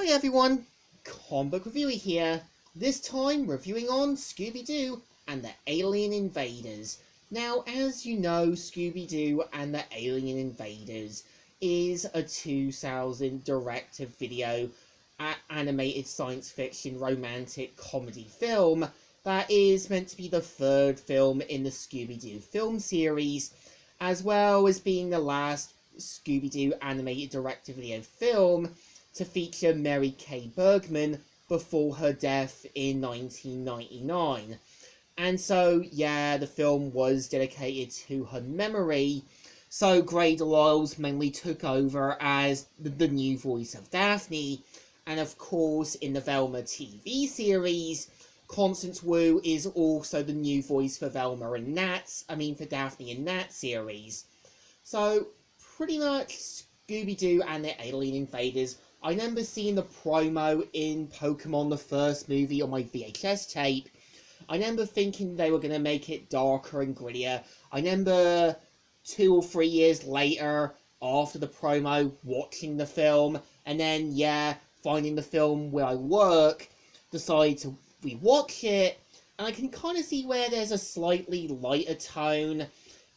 Hi everyone, Comic Reviewer here, this time reviewing on Scooby-Doo and the Alien Invaders. Now, as you know, Scooby-Doo and the Alien Invaders is a 2000 direct-to-video animated science fiction romantic comedy film that is meant to be the third film in the Scooby-Doo film series, as well as being the last Scooby-Doo animated direct-to-video film to feature Mary Kay Bergman before her death in 1999. And so, yeah, the film was dedicated to her memory, so Grey DeLisle mainly took over as the new voice of Daphne, and of course, in the Velma TV series, Constance Wu is also the new voice for for Daphne and Nat series. So, pretty much Scooby-Doo and the Alien Invaders. I remember seeing the promo in Pokemon the first movie on my VHS tape. I remember thinking they were going to make it darker and grittier. I remember 2 or 3 years later, after the promo, watching the film, and then, finding the film where I work, decide to rewatch it, and I can kind of see where there's a slightly lighter tone,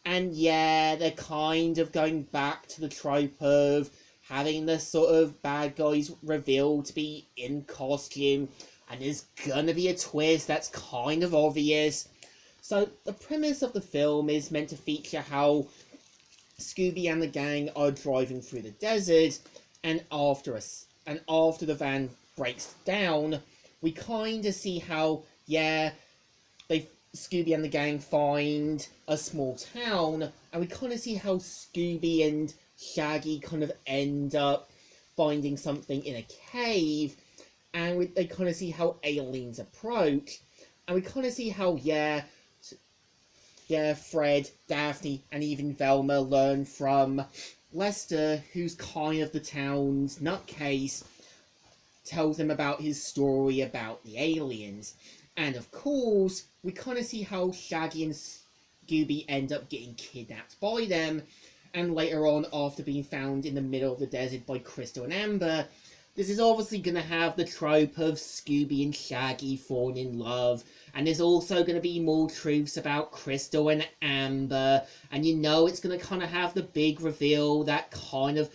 and they're kind of going back to the trope of having the sort of bad guys revealed to be in costume, and there's gonna be a twist that's kind of obvious. So the premise of the film is meant to feature how Scooby and the gang are driving through the desert, and after the van breaks down, we kind of see how Scooby and the gang find a small town, and we kind of see how Scooby and Shaggy kind of end up finding something in a cave, and they kind of see how aliens approach, and we kind of see how, Fred, Daphne, and even Velma learn from Lester, who's kind of the town's nutcase, tells them about his story about the aliens. And of course, we kind of see how Shaggy and Scooby end up getting kidnapped by them, and later on, after being found in the middle of the desert by Crystal and Amber, this is obviously going to have the trope of Scooby and Shaggy falling in love, and there's also going to be more truths about Crystal and Amber, and it's going to kind of have the big reveal that kind of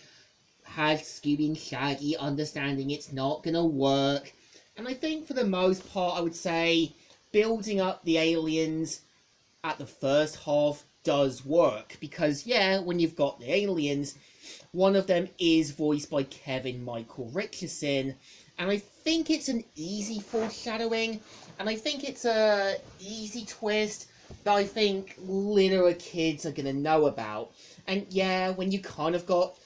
has Scooby and Shaggy understanding it's not going to work. And I think for the most part, I would say building up the aliens at the first half does work, because when you've got the aliens, one of them is voiced by Kevin Michael Richardson, and I think it's an easy foreshadowing, and I think it's a easy twist that I think literate kids are going to know about. And when you kind of got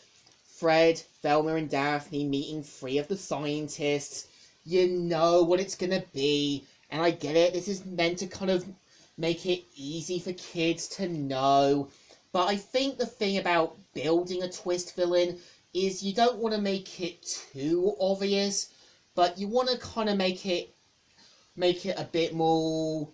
Fred, Velma, and Daphne meeting 3 of the scientists, you know what it's going to be, and I get it, this is meant to kind of make it easy for kids to know, but I think the thing about building a twist villain is you don't want to make it too obvious, but you want to kind of make it a bit more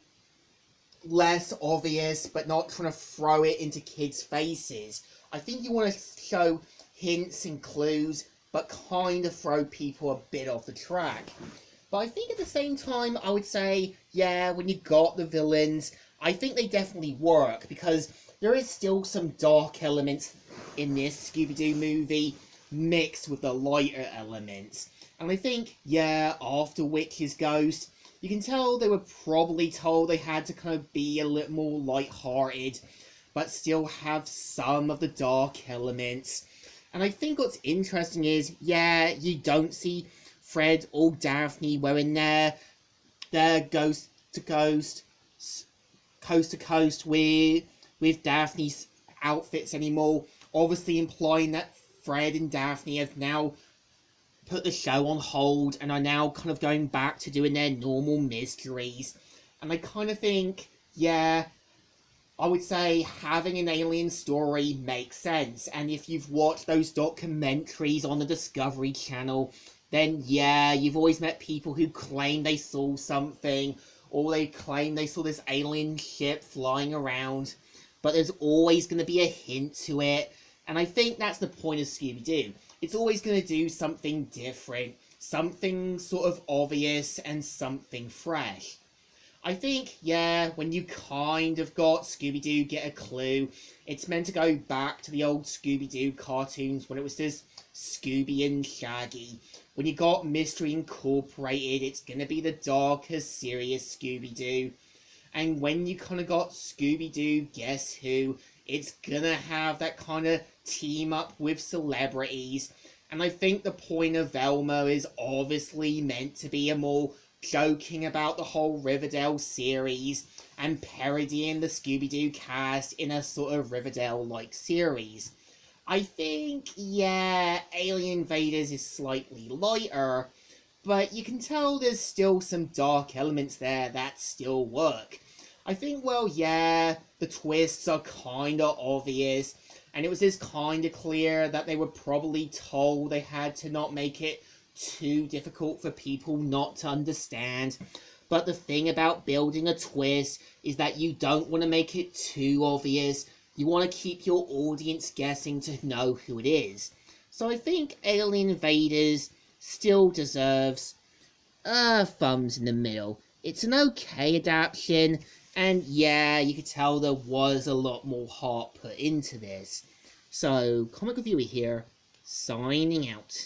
less obvious, but not trying to throw it into kids' faces. I think you want to show hints and clues, but kind of throw people a bit off the track. But I think at the same time, I would say, when you got the villains, I think they definitely work, because there is still some dark elements in this Scooby-Doo movie, mixed with the lighter elements. And I think, after Witch's Ghost, you can tell they were probably told they had to kind of be a little more light-hearted, but still have some of the dark elements. And I think what's interesting is, you don't see Fred or Daphne wearing their ghost to coast to coast with Daphne's outfits anymore, obviously implying that Fred and Daphne have now put the show on hold and are now kind of going back to doing their normal mysteries. And I kind of think, I would say having an alien story makes sense. And if you've watched those documentaries on the Discovery Channel, then you've always met people who claim they saw something, or they claim they saw this alien ship flying around, but there's always going to be a hint to it, and I think that's the point of Scooby-Doo. It's always going to do something different, something sort of obvious and something fresh. I think, yeah, when you kind of got Scooby-Doo Get a Clue, it's meant to go back to the old Scooby-Doo cartoons when it was just Scooby and Shaggy. When you got Mystery Incorporated, it's gonna be the darker, serious Scooby-Doo. And when you kind of got Scooby-Doo Guess Who, it's gonna have that kind of team up with celebrities. And I think the point of Velma is obviously meant to be a more joking about the whole Riverdale series and parodying the Scooby-Doo cast in a sort of Riverdale-like series. I think, yeah, Alien Invaders is slightly lighter, but you can tell there's still some dark elements there that still work. I think, well, yeah, the twists are kinda obvious, and it was just kinda clear that they were probably told they had to not make it too difficult for people not to understand. But the thing about building a twist is that you don't want to make it too obvious. You want to keep your audience guessing to know who it is. So I think Alien Invaders still deserves thumbs in the middle. It's an okay adaptation, and yeah, you could tell there was a lot more heart put into this. So, Comic Reviewer here, signing out.